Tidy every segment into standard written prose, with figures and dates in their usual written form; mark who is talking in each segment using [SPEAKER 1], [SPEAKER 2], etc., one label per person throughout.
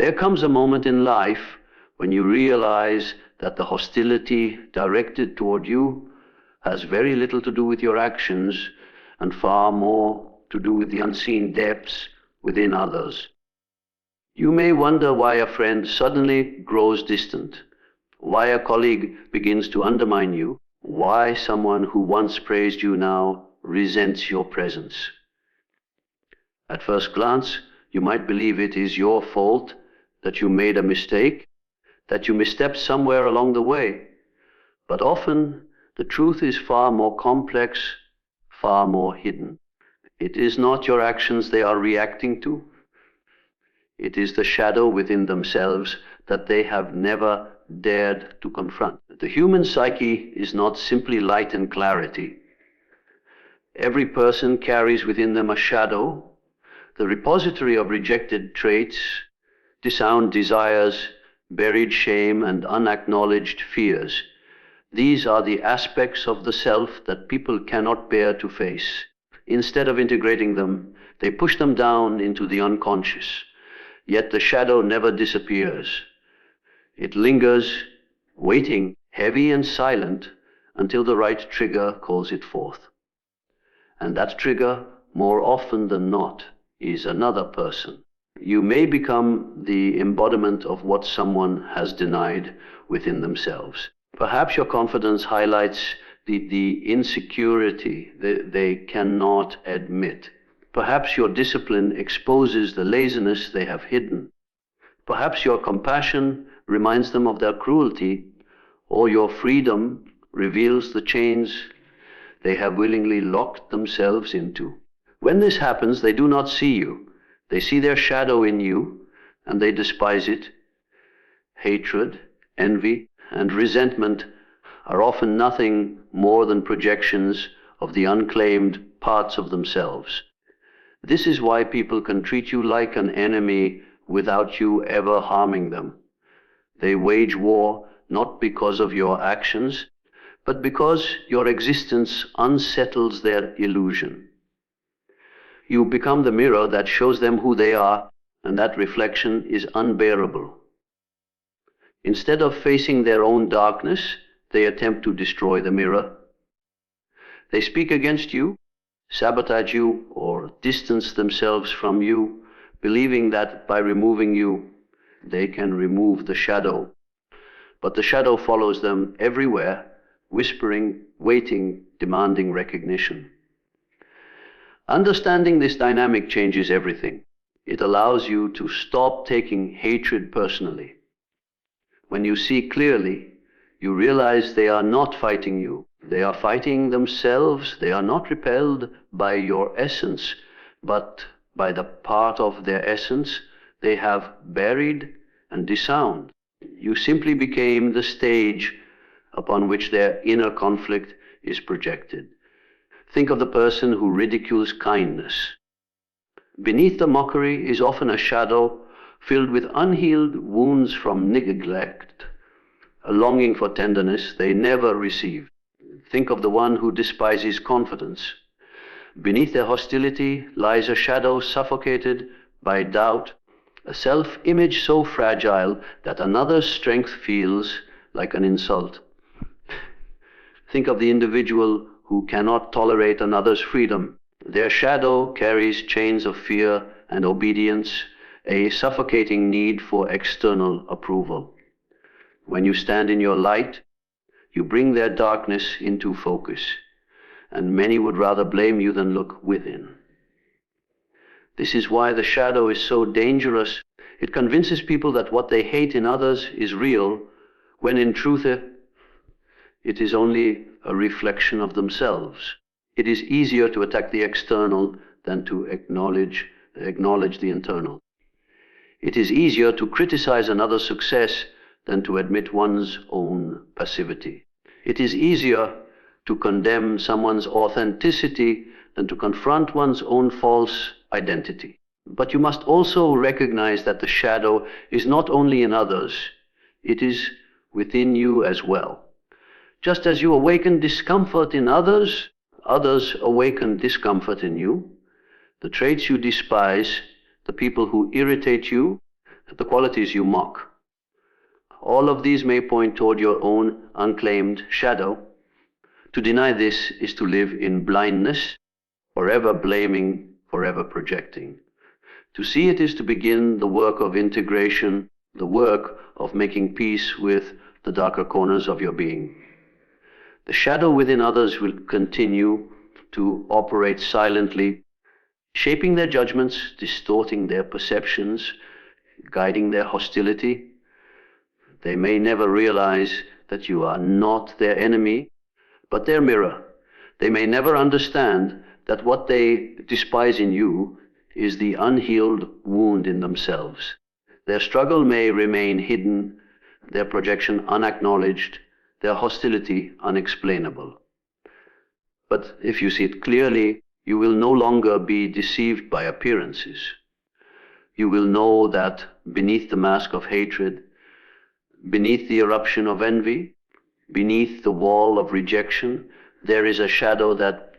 [SPEAKER 1] There comes a moment in life when you realize that the hostility directed toward you has very little to do with your actions and far more to do with the unseen depths within others. You may wonder why a friend suddenly grows distant, why a colleague begins to undermine you, why someone who once praised you now resents your presence. At first glance, you might believe it is your fault, that you made a mistake, that you misstepped somewhere along the way. But often, the truth is far more complex, far more hidden. It is not your actions they are reacting to. It is the shadow within themselves that they have never dared to confront. The human psyche is not simply light and clarity. Every person carries within them a shadow, the repository of rejected traits, disowned desires, buried shame, and unacknowledged fears. These are the aspects of the self that people cannot bear to face. Instead of integrating them, they push them down into the unconscious. Yet the shadow never disappears. It lingers, waiting, heavy and silent, until the right trigger calls it forth. And that trigger, more often than not, is another person. You may become the embodiment of what someone has denied within themselves. Perhaps your confidence highlights the insecurity they cannot admit. Perhaps your discipline exposes the laziness they have hidden. Perhaps your compassion reminds them of their cruelty, or your freedom reveals the chains they have willingly locked themselves into. When this happens, they do not see you. They see their shadow in you, and they despise it. Hatred, envy, and resentment are often nothing more than projections of the unclaimed parts of themselves. This is why people can treat you like an enemy without you ever harming them. They wage war not because of your actions, but because your existence unsettles their illusion. You become the mirror that shows them who they are, and that reflection is unbearable. Instead of facing their own darkness, they attempt to destroy the mirror. They speak against you, sabotage you, or distance themselves from you, believing that by removing you, they can remove the shadow. But the shadow follows them everywhere, whispering, waiting, demanding recognition. Understanding this dynamic changes everything. It allows you to stop taking hatred personally. When you see clearly, you realize they are not fighting you. They are fighting themselves. They are not repelled by your essence, but by the part of their essence they have buried and disowned. You simply became the stage upon which their inner conflict is projected. Think of the person who ridicules kindness. Beneath the mockery is often a shadow filled with unhealed wounds from neglect, a longing for tenderness they never received. Think of the one who despises confidence. Beneath their hostility lies a shadow suffocated by doubt, a self-image so fragile that another's strength feels like an insult. Think of the individual who cannot tolerate another's freedom. Their shadow carries chains of fear and obedience, a suffocating need for external approval. When you stand in your light, you bring their darkness into focus, and many would rather blame you than look within. This is why the shadow is so dangerous. It convinces people that what they hate in others is real, when in truth it is only a reflection of themselves. It is easier to attack the external than to acknowledge the internal. It is easier to criticize another's success than to admit one's own passivity. It is easier to condemn someone's authenticity than to confront one's own false identity. But you must also recognize that the shadow is not only in others, it is within you as well. Just as you awaken discomfort in others, others awaken discomfort in you. The traits you despise, the people who irritate you, the qualities you mock. All of these may point toward your own unclaimed shadow. To deny this is to live in blindness, forever blaming, forever projecting. To see it is to begin the work of integration, the work of making peace with the darker corners of your being. The shadow within others will continue to operate silently, shaping their judgments, distorting their perceptions, guiding their hostility. They may never realize that you are not their enemy, but their mirror. They may never understand that what they despise in you is the unhealed wound in themselves. Their struggle may remain hidden, their projection unacknowledged, their hostility unexplainable. But if you see it clearly, you will no longer be deceived by appearances. You will know that beneath the mask of hatred, beneath the eruption of envy, beneath the wall of rejection, there is a shadow that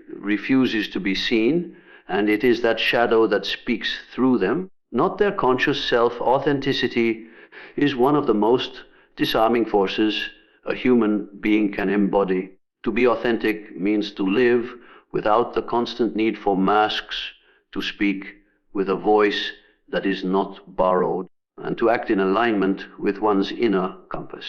[SPEAKER 1] refuses to be seen, and it is that shadow that speaks through them, not their conscious self. Authenticity is one of the most disarming forces a human being can embody. To be authentic means to live without the constant need for masks, to speak with a voice that is not borrowed, and to act in alignment with one's inner compass.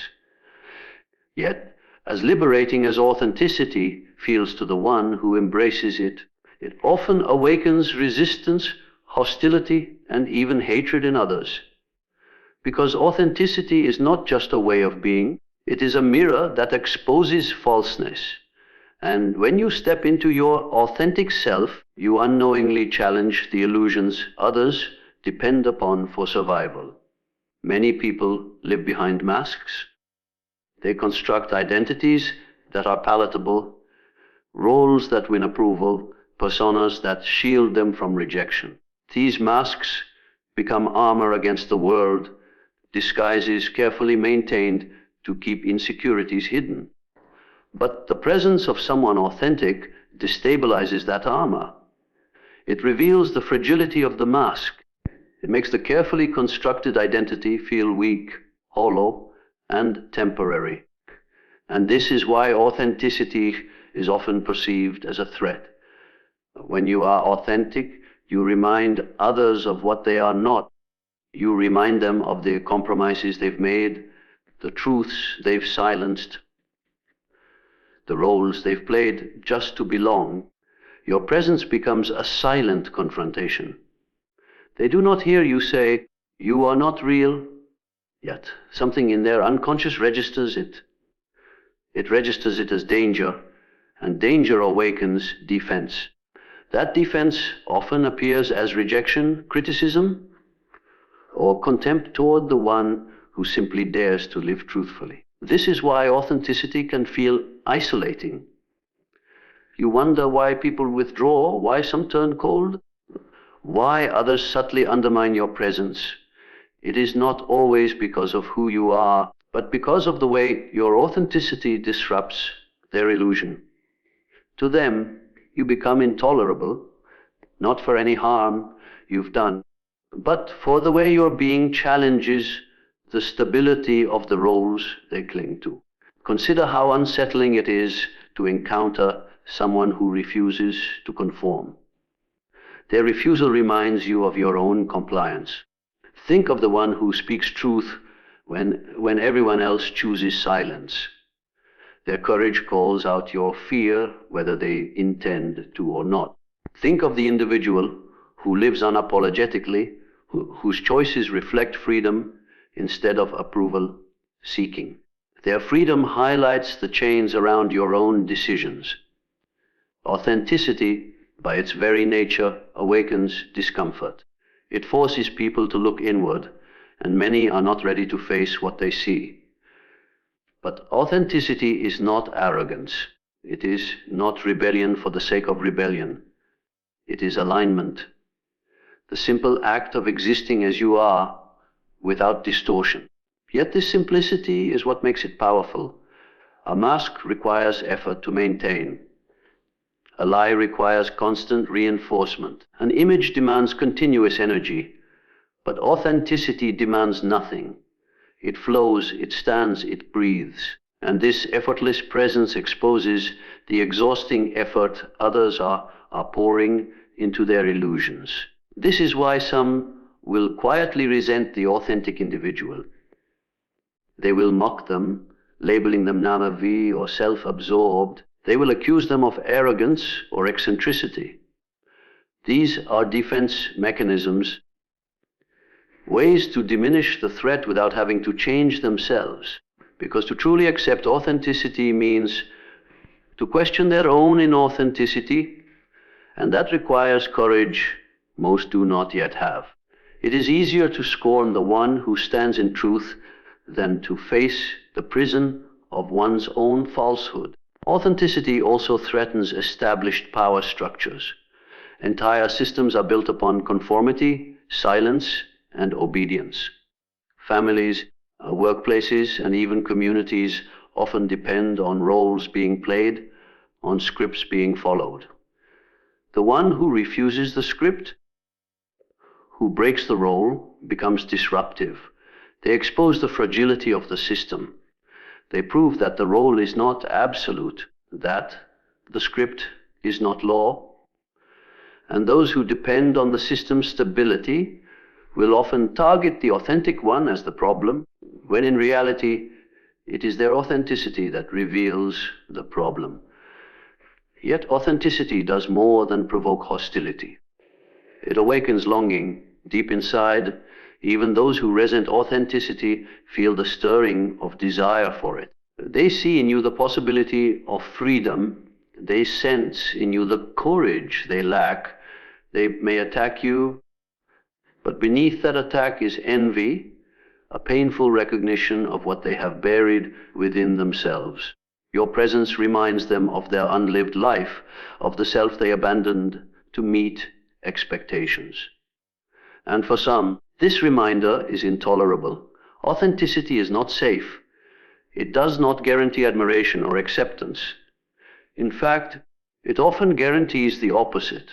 [SPEAKER 1] Yet, as liberating as authenticity feels to the one who embraces it, it often awakens resistance, hostility, and even hatred in others. Because authenticity is not just a way of being, it is a mirror that exposes falseness. And when you step into your authentic self, you unknowingly challenge the illusions others depend upon for survival. Many people live behind masks. They construct identities that are palatable, roles that win approval, personas that shield them from rejection. These masks become armor against the world, disguises carefully maintained to keep insecurities hidden. But the presence of someone authentic destabilizes that armor. It reveals the fragility of the mask. It makes the carefully constructed identity feel weak, hollow, and temporary. And this is why authenticity is often perceived as a threat. When you are authentic, you remind others of what they are not. You remind them of the compromises they've made, the truths they've silenced, the roles they've played just to belong. Your presence becomes a silent confrontation. They do not hear you say, "You are not real," yet something in their unconscious registers it. It registers it as danger, and danger awakens defense. That defense often appears as rejection, criticism, or contempt toward the one who simply dares to live truthfully. This is why authenticity can feel isolating. You wonder why people withdraw, why some turn cold, why others subtly undermine your presence. It is not always because of who you are, but because of the way your authenticity disrupts their illusion. To them, you become intolerable, not for any harm you've done, but for the way your being challenges the stability of the roles they cling to. Consider how unsettling it is to encounter someone who refuses to conform. Their refusal reminds you of your own compliance. Think of the one who speaks truth when everyone else chooses silence. Their courage calls out your fear, whether they intend to or not. Think of the individual who lives unapologetically, whose choices reflect freedom instead of approval seeking. Their freedom highlights the chains around your own decisions. Authenticity, by its very nature, awakens discomfort. It forces people to look inward, and many are not ready to face what they see. But authenticity is not arrogance. It is not rebellion for the sake of rebellion. It is alignment. The simple act of existing as you are, without distortion. Yet this simplicity is what makes it powerful. A mask requires effort to maintain. A lie requires constant reinforcement. An image demands continuous energy. But authenticity demands nothing. It flows, it stands, it breathes. And this effortless presence exposes the exhausting effort others are pouring into their illusions. This is why some will quietly resent the authentic individual. They will mock them, labeling them namavi or self-absorbed. They will accuse them of arrogance or eccentricity. These are defense mechanisms, ways to diminish the threat without having to change themselves. Because to truly accept authenticity means to question their own inauthenticity, and that requires courage most do not yet have. It is easier to scorn the one who stands in truth than to face the prison of one's own falsehood. Authenticity also threatens established power structures. Entire systems are built upon conformity, silence, and obedience. Families, workplaces, and even communities often depend on roles being played, on scripts being followed. The one who refuses the script, who breaks the role, becomes disruptive. They expose the fragility of the system. They prove that the role is not absolute, that the script is not law. And those who depend on the system's stability will often target the authentic one as the problem, when in reality it is their authenticity that reveals the problem. Yet authenticity does more than provoke hostility. It awakens longing deep inside. Even those who resent authenticity feel the stirring of desire for it. They see in you the possibility of freedom. They sense in you the courage they lack. They may attack you, but beneath that attack is envy, a painful recognition of what they have buried within themselves. Your presence reminds them of their unlived life, of the self they abandoned to meet expectations. And for some, this reminder is intolerable. Authenticity is not safe. It does not guarantee admiration or acceptance. In fact, it often guarantees the opposite.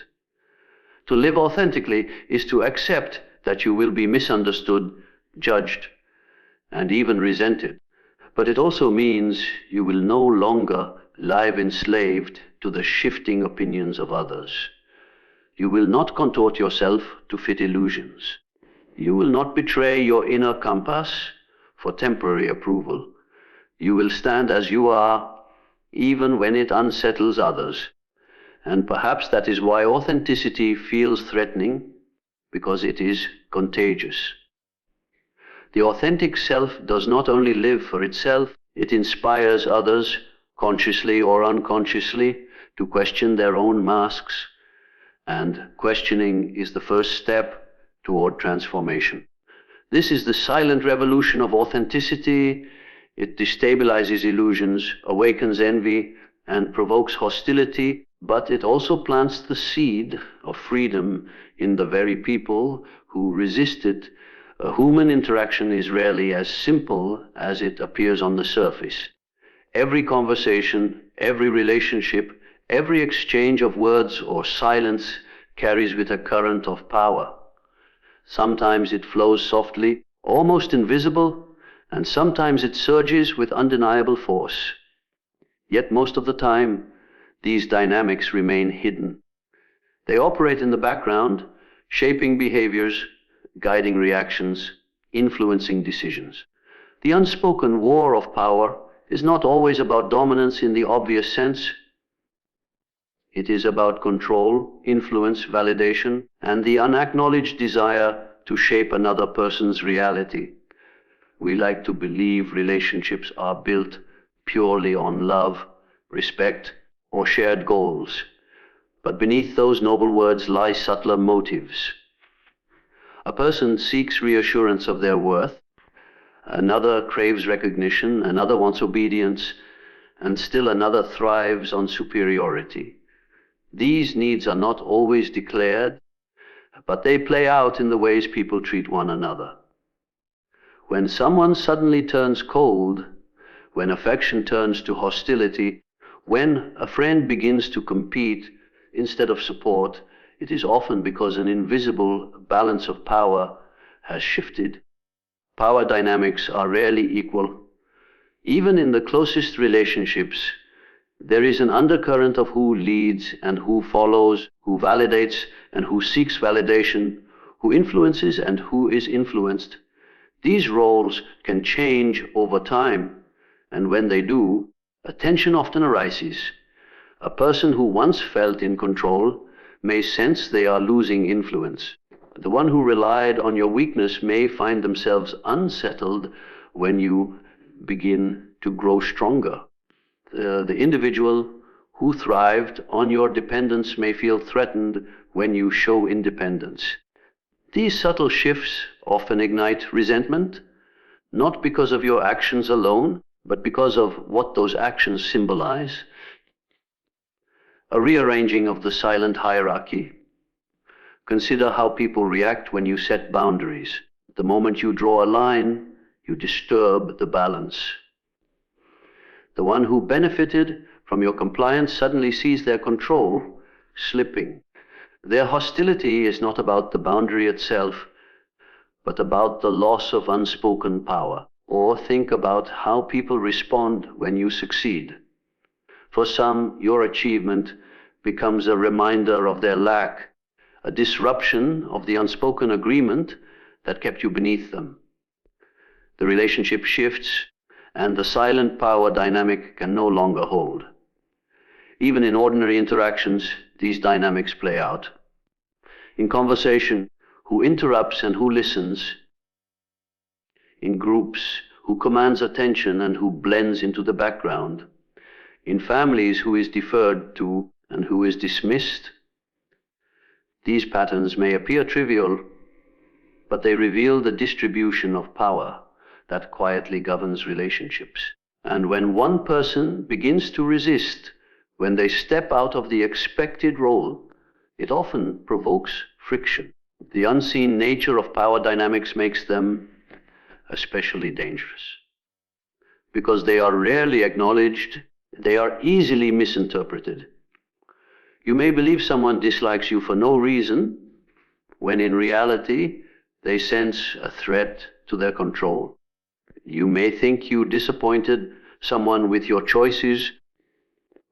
[SPEAKER 1] To live authentically is to accept that you will be misunderstood, judged, and even resented. But it also means you will no longer live enslaved to the shifting opinions of others. You will not contort yourself to fit illusions. You will not betray your inner compass for temporary approval. You will stand as you are, even when it unsettles others. And perhaps that is why authenticity feels threatening, because it is contagious. The authentic self does not only live for itself, it inspires others, consciously or unconsciously, to question their own masks. And questioning is the first step toward transformation. This is the silent revolution of authenticity. It destabilizes illusions, awakens envy, and provokes hostility, but it also plants the seed of freedom in the very people who resist it. Human interaction is rarely as simple as it appears on the surface. Every conversation, every relationship, every exchange of words or silence carries with a current of power. Sometimes it flows softly, almost invisible, and sometimes it surges with undeniable force. Yet most of the time, these dynamics remain hidden. They operate in the background, shaping behaviors, guiding reactions, influencing decisions. The unspoken war of power is not always about dominance in the obvious sense. It is about control, influence, validation, and the unacknowledged desire to shape another person's reality. We like to believe relationships are built purely on love, respect, or shared goals. But beneath those noble words lie subtler motives. A person seeks reassurance of their worth, another craves recognition, another wants obedience, and still another thrives on superiority. These needs are not always declared, but they play out in the ways people treat one another. When someone suddenly turns cold, when affection turns to hostility, when a friend begins to compete instead of support, it is often because an invisible balance of power has shifted. Power dynamics are rarely equal. Even in the closest relationships, there is an undercurrent of who leads and who follows, who validates and who seeks validation, who influences and who is influenced. These roles can change over time, and when they do, a tension often arises. A person who once felt in control may sense they are losing influence. The one who relied on your weakness may find themselves unsettled when you begin to grow stronger. The individual who thrived on your dependence may feel threatened when you show independence. These subtle shifts often ignite resentment, not because of your actions alone, but because of what those actions symbolize. A rearranging of the silent hierarchy. Consider how people react when you set boundaries. The moment you draw a line, you disturb the balance. The one who benefited from your compliance suddenly sees their control slipping. Their hostility is not about the boundary itself, but about the loss of unspoken power. Or think about how people respond when you succeed. For some, your achievement becomes a reminder of their lack, a disruption of the unspoken agreement that kept you beneath them. The relationship shifts, and the silent power dynamic can no longer hold. Even in ordinary interactions, these dynamics play out. In conversation, who interrupts and who listens. In groups, who commands attention and who blends into the background. In families, who is deferred to and who is dismissed. These patterns may appear trivial, but they reveal the distribution of power that quietly governs relationships. And when one person begins to resist, when they step out of the expected role, it often provokes friction. The unseen nature of power dynamics makes them especially dangerous. Because they are rarely acknowledged, they are easily misinterpreted. You may believe someone dislikes you for no reason, when in reality, they sense a threat to their control. You may think you disappointed someone with your choices,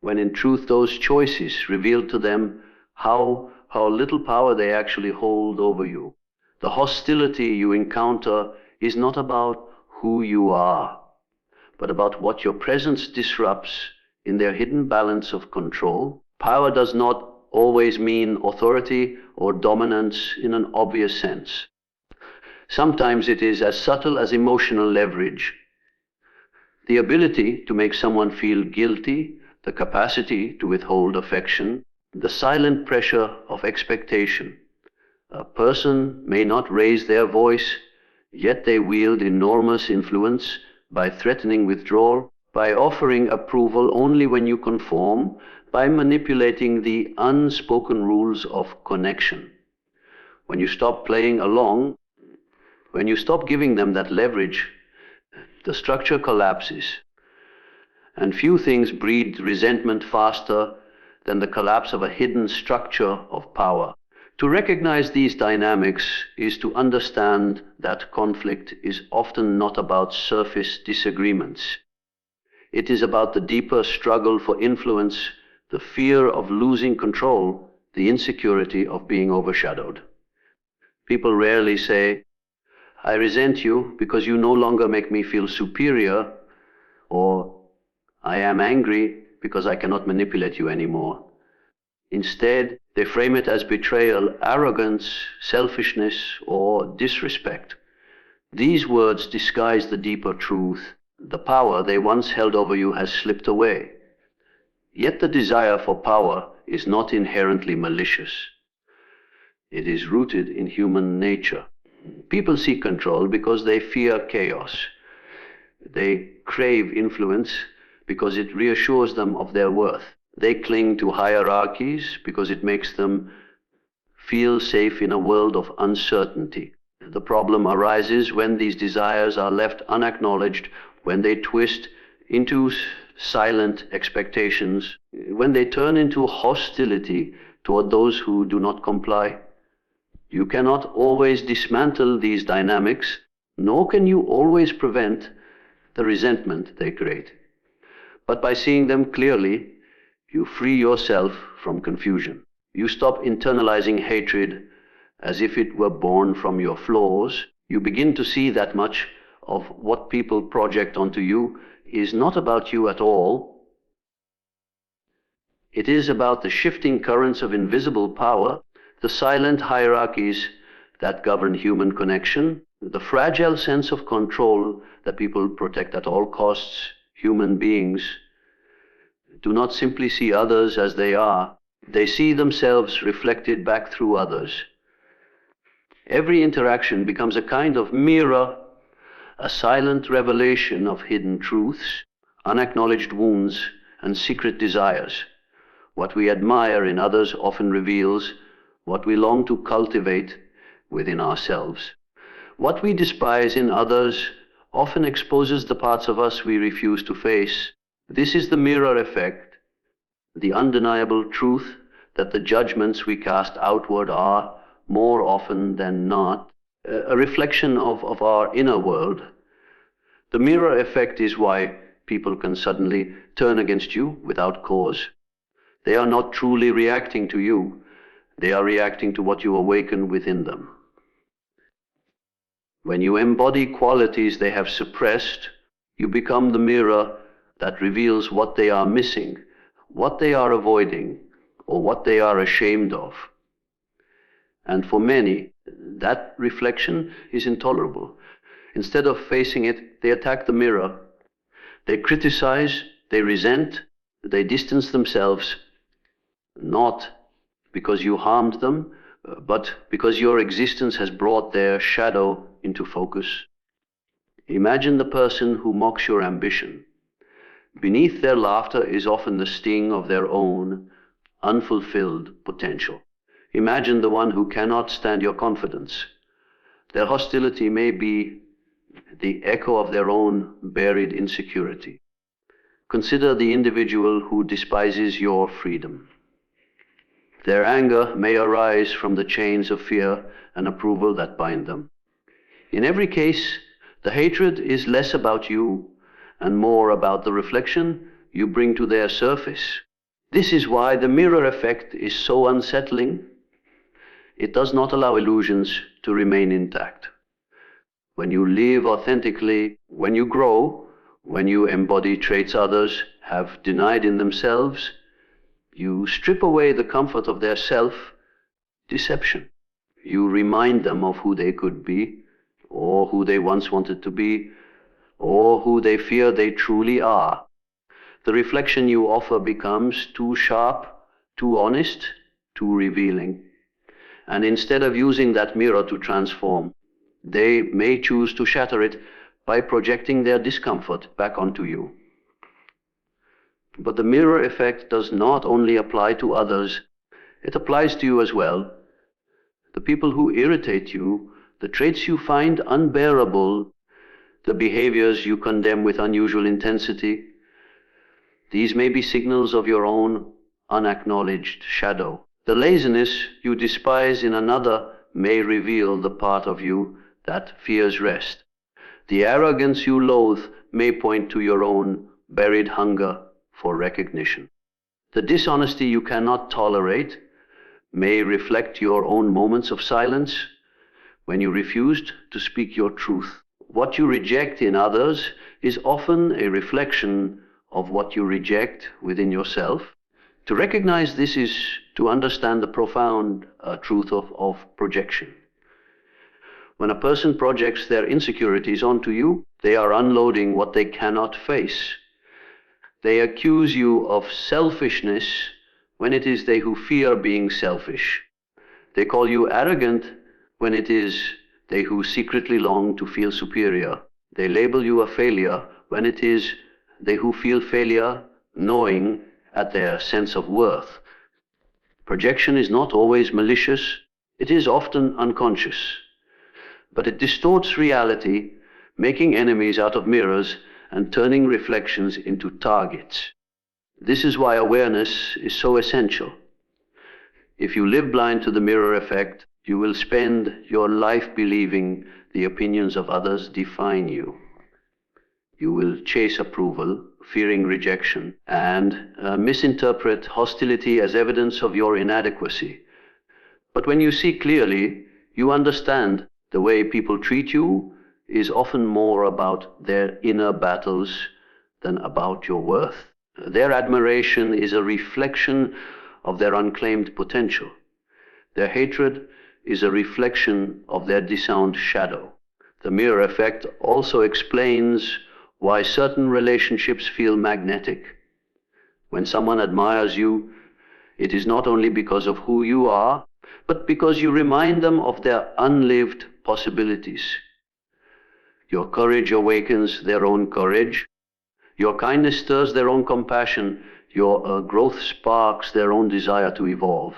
[SPEAKER 1] when in truth those choices reveal to them how little power they actually hold over you. The hostility you encounter is not about who you are, but about what your presence disrupts in their hidden balance of control. Power does not always mean authority or dominance in an obvious sense. Sometimes it is as subtle as emotional leverage. The ability to make someone feel guilty, the capacity to withhold affection, the silent pressure of expectation. A person may not raise their voice, yet they wield enormous influence by threatening withdrawal, by offering approval only when you conform, by manipulating the unspoken rules of connection. When you stop playing along, when you stop giving them that leverage, the structure collapses. And few things breed resentment faster than the collapse of a hidden structure of power. To recognize these dynamics is to understand that conflict is often not about surface disagreements. It is about the deeper struggle for influence, the fear of losing control, the insecurity of being overshadowed. People rarely say, "I resent you because you no longer make me feel superior," or "I am angry because I cannot manipulate you anymore." Instead, they frame it as betrayal, arrogance, selfishness, or disrespect. These words disguise the deeper truth. The power they once held over you has slipped away. Yet the desire for power is not inherently malicious. It is rooted in human nature. People seek control because they fear chaos. They crave influence because it reassures them of their worth. They cling to hierarchies because it makes them feel safe in a world of uncertainty. The problem arises when these desires are left unacknowledged, when they twist into silent expectations, when they turn into hostility toward those who do not comply. You cannot always dismantle these dynamics, nor can you always prevent the resentment they create. But by seeing them clearly, you free yourself from confusion. You stop internalizing hatred as if it were born from your flaws. You begin to see that much of what people project onto you is not about you at all. It is about the shifting currents of invisible power, the silent hierarchies that govern human connection, the fragile sense of control that people protect at all costs. Human beings do not simply see others as they are, they see themselves reflected back through others. Every interaction becomes a kind of mirror, a silent revelation of hidden truths, unacknowledged wounds, and secret desires. What we admire in others often reveals what we long to cultivate within ourselves. What we despise in others often exposes the parts of us we refuse to face. This is the mirror effect, the undeniable truth that the judgments we cast outward are, more often than not, a reflection of our inner world. The mirror effect is why people can suddenly turn against you without cause. They are not truly reacting to you, they are reacting to what you awaken within them. When you embody qualities they have suppressed, you become the mirror that reveals what they are missing, what they are avoiding, or what they are ashamed of. And for many, that reflection is intolerable. Instead of facing it, they attack the mirror. They criticize, they resent, they distance themselves, not because you harmed them, but because your existence has brought their shadow into focus. Imagine the person who mocks your ambition. Beneath their laughter is often the sting of their own unfulfilled potential. Imagine the one who cannot stand your confidence. Their hostility may be the echo of their own buried insecurity. Consider the individual who despises your freedom. Their anger may arise from the chains of fear and approval that bind them. In every case, the hatred is less about you and more about the reflection you bring to their surface. This is why the mirror effect is so unsettling. It does not allow illusions to remain intact. When you live authentically, when you grow, when you embody traits others have denied in themselves, you strip away the comfort of their self-deception. You remind them of who they could be, or who they once wanted to be, or who they fear they truly are. The reflection you offer becomes too sharp, too honest, too revealing. And instead of using that mirror to transform, they may choose to shatter it by projecting their discomfort back onto you. But the mirror effect does not only apply to others, it applies to you as well. The people who irritate you, the traits you find unbearable, the behaviors you condemn with unusual intensity, these may be signals of your own unacknowledged shadow. The laziness you despise in another may reveal the part of you that fears rest. The arrogance you loathe may point to your own buried hunger for recognition. The dishonesty you cannot tolerate may reflect your own moments of silence when you refused to speak your truth. What you reject in others is often a reflection of what you reject within yourself. To recognize this is to understand the profound truth of projection. When a person projects their insecurities onto you, they are unloading what they cannot face. They accuse you of selfishness when it is they who fear being selfish. They call you arrogant when it is they who secretly long to feel superior. They label you a failure when it is they who feel failure gnawing at their sense of worth. Projection is not always malicious, it is often unconscious, but it distorts reality, making enemies out of mirrors and turning reflections into targets. This is why awareness is so essential. If you live blind to the mirror effect, You will spend your life believing the opinions of others define you. You will chase approval, fearing rejection, and misinterpret hostility as evidence of your inadequacy. But when you see clearly, you understand the way people treat you is often more about their inner battles than about your worth. Their admiration is a reflection of their unclaimed potential. Their hatred is a reflection of their disowned shadow. The mirror effect also explains why certain relationships feel magnetic. When someone admires you, it is not only because of who you are, but because you remind them of their unlived possibilities. Your courage awakens their own courage. Your kindness stirs their own compassion. Your growth sparks their own desire to evolve.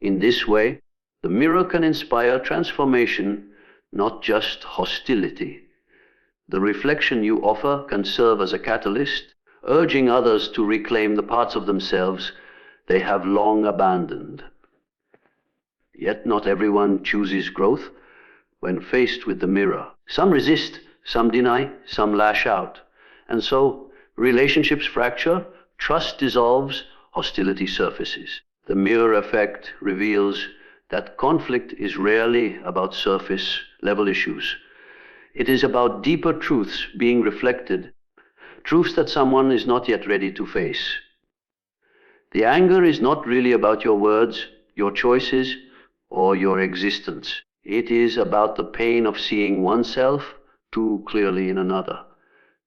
[SPEAKER 1] In this way, the mirror can inspire transformation, not just hostility. The reflection you offer can serve as a catalyst, urging others to reclaim the parts of themselves they have long abandoned. Yet not everyone chooses growth when faced with the mirror. Some resist, some deny, some lash out. And so relationships fracture, trust dissolves, hostility surfaces. The mirror effect reveals that conflict is rarely about surface level issues. It is about deeper truths being reflected, truths that someone is not yet ready to face. The anger is not really about your words, your choices, or your existence. It is about the pain of seeing oneself too clearly in another.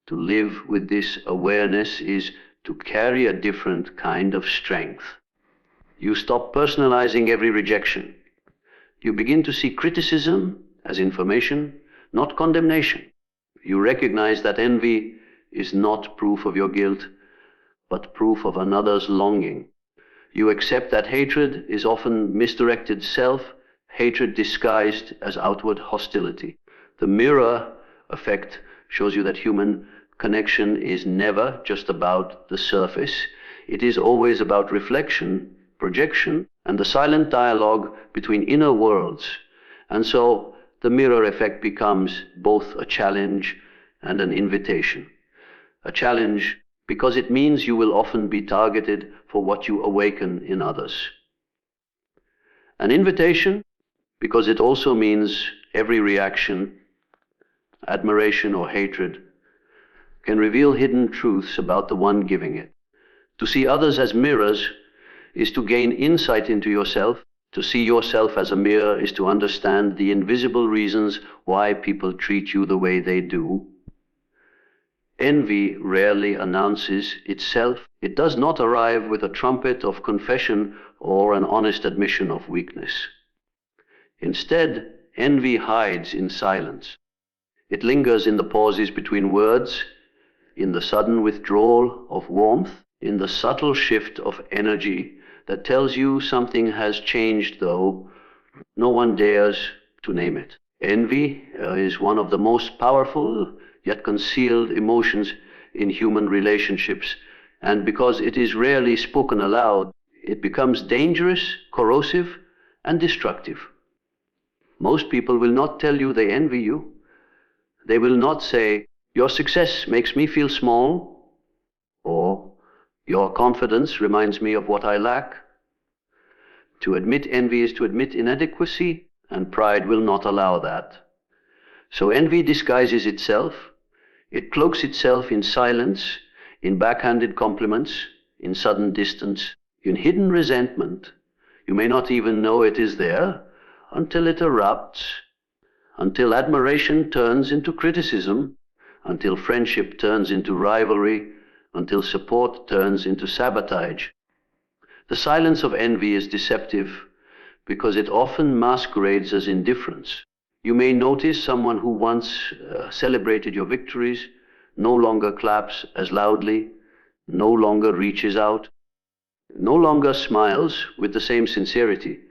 [SPEAKER 1] To live with this awareness is to carry a different kind of strength. You stop personalizing every rejection. You begin to see criticism as information, not condemnation. You recognize that envy is not proof of your guilt, but proof of another's longing. You accept that hatred is often misdirected self-hatred disguised as outward hostility. The mirror effect shows you that human connection is never just about the surface. It is always about reflection, projection, and the silent dialogue between inner worlds. And so the mirror effect becomes both a challenge and an invitation. A challenge because it means you will often be targeted for what you awaken in others. An invitation because it also means every reaction, admiration or hatred, can reveal hidden truths about the one giving it. To see others as mirrors is to gain insight into yourself. To see yourself as a mirror is to understand the invisible reasons why people treat you the way they do. Envy rarely announces itself. It does not arrive with a trumpet of confession or an honest admission of weakness. Instead, envy hides in silence. It lingers in the pauses between words, in the sudden withdrawal of warmth, in the subtle shift of energy that tells you something has changed, though no one dares to name it. Envy is one of the most powerful yet concealed emotions in human relationships, and because it is rarely spoken aloud, it becomes dangerous, corrosive, and destructive. Most people will not tell you they envy you. They will not say, "Your success makes me feel small," or "Your confidence reminds me of what I lack." To admit envy is to admit inadequacy, and pride will not allow that. So envy disguises itself. It cloaks itself in silence, in backhanded compliments, in sudden distance, in hidden resentment. You may not even know it is there until it erupts, until admiration turns into criticism, until friendship turns into rivalry, until support turns into sabotage. The silence of envy is deceptive because it often masquerades as indifference. You may notice someone who once celebrated your victories no longer claps as loudly, no longer reaches out, no longer smiles with the same sincerity.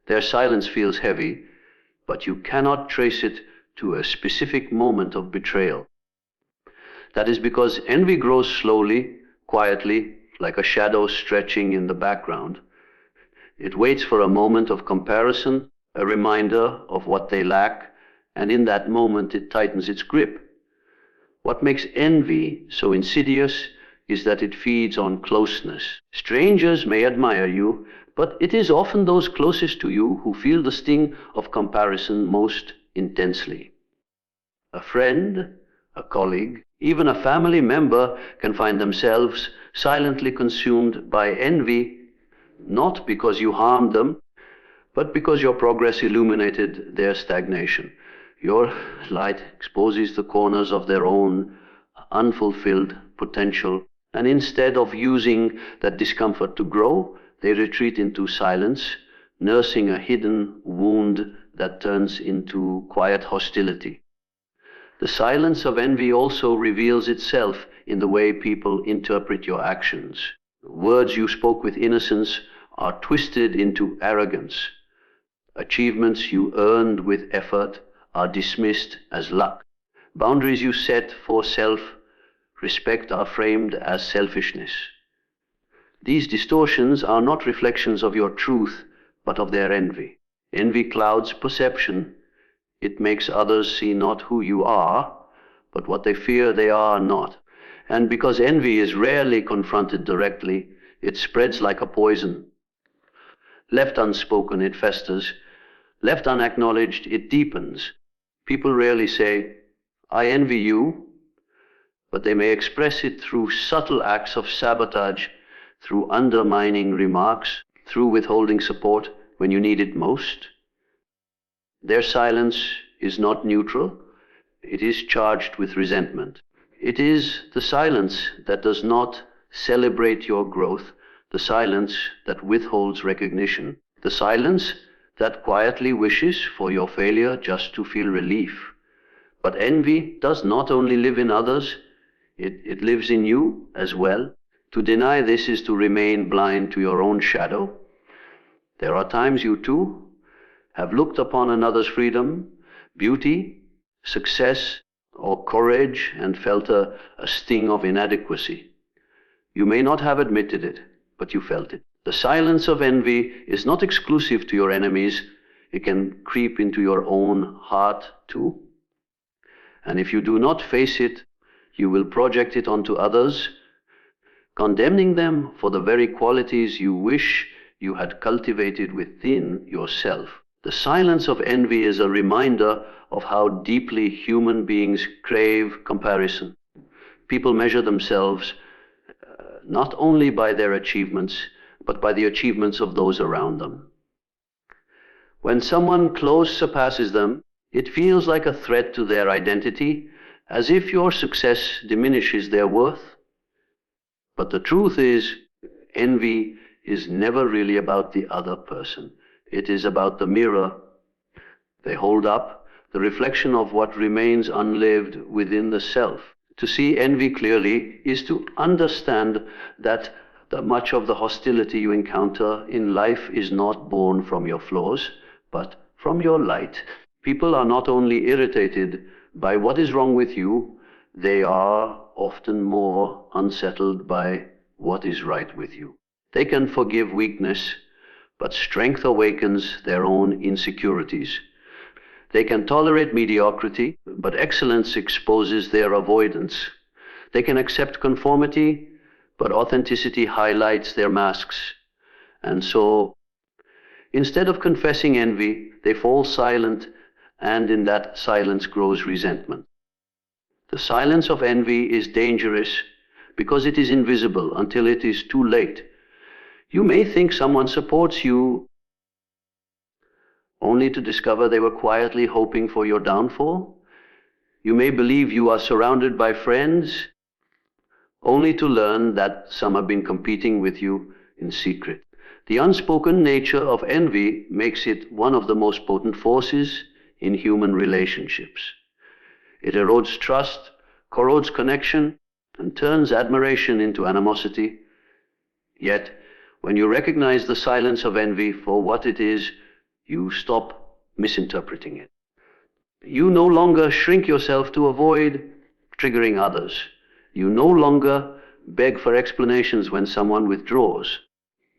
[SPEAKER 1] Their silence feels heavy, but you cannot trace it to a specific moment of betrayal. That is because envy grows slowly, quietly, like a shadow stretching in the background. It waits for a moment of comparison, a reminder of what they lack, and in that moment it tightens its grip. What makes envy so insidious is that it feeds on closeness. Strangers may admire you, but it is often those closest to you who feel the sting of comparison most intensely. A friend, a colleague, even a family member can find themselves silently consumed by envy, not because you harmed them, but because your progress illuminated their stagnation. Your light exposes the corners of their own unfulfilled potential, and instead of using that discomfort to grow, they retreat into silence, nursing a hidden wound that turns into quiet hostility. The silence of envy also reveals itself in the way people interpret your actions. Words you spoke with innocence are twisted into arrogance. Achievements you earned with effort are dismissed as luck. Boundaries you set for self-respect are framed as selfishness. These distortions are not reflections of your truth, but of their envy. Envy clouds perception. It makes others see not who you are, but what they fear they are not. And because envy is rarely confronted directly, it spreads like a poison. Left unspoken, it festers. Left unacknowledged, it deepens. People rarely say, "I envy you," but they may express it through subtle acts of sabotage, through undermining remarks, through withholding support when you need it most. Their silence is not neutral, it is charged with resentment. It is the silence that does not celebrate your growth, the silence that withholds recognition, the silence that quietly wishes for your failure just to feel relief. But envy does not only live in others, it lives in you as well. To deny this is to remain blind to your own shadow. There are times you too have looked upon another's freedom, beauty, success, or courage and felt a sting of inadequacy. You may not have admitted it, but you felt it. The silence of envy is not exclusive to your enemies. It can creep into your own heart too. And if you do not face it, you will project it onto others, condemning them for the very qualities you wish you had cultivated within yourself. The silence of envy is a reminder of how deeply human beings crave comparison. People measure themselves not only by their achievements, but by the achievements of those around them. When someone close surpasses them, it feels like a threat to their identity, as if your success diminishes their worth. But the truth is, envy is never really about the other person. It is about the mirror they hold up, the reflection of what remains unlived within the self. To see envy clearly is to understand that much of the hostility you encounter in life is not born from your flaws, but from your light. People are not only irritated by what is wrong with you, they are often more unsettled by what is right with you. They can forgive weakness, but strength awakens their own insecurities. They can tolerate mediocrity, but excellence exposes their avoidance. They can accept conformity, but authenticity highlights their masks. And so, instead of confessing envy, they fall silent, and in that silence grows resentment. The silence of envy is dangerous because it is invisible until it is too late. You may think someone supports you, only to discover they were quietly hoping for your downfall. You may believe you are surrounded by friends, only to learn that some have been competing with you in secret. The unspoken nature of envy makes it one of the most potent forces in human relationships. It erodes trust, corrodes connection, and turns admiration into animosity. Yet, when you recognize the silence of envy for what it is, you stop misinterpreting it. You no longer shrink yourself to avoid triggering others. You no longer beg for explanations when someone withdraws.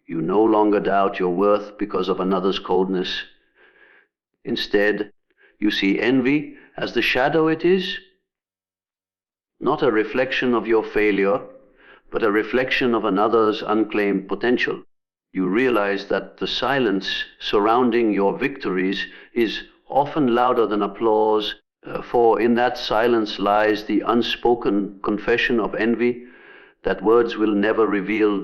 [SPEAKER 1] You no longer doubt your worth because of another's coldness. Instead, you see envy as the shadow it is, not a reflection of your failure, but a reflection of another's unclaimed potential. You realize that the silence surrounding your victories is often louder than applause, for in that silence lies the unspoken confession of envy that words will never reveal.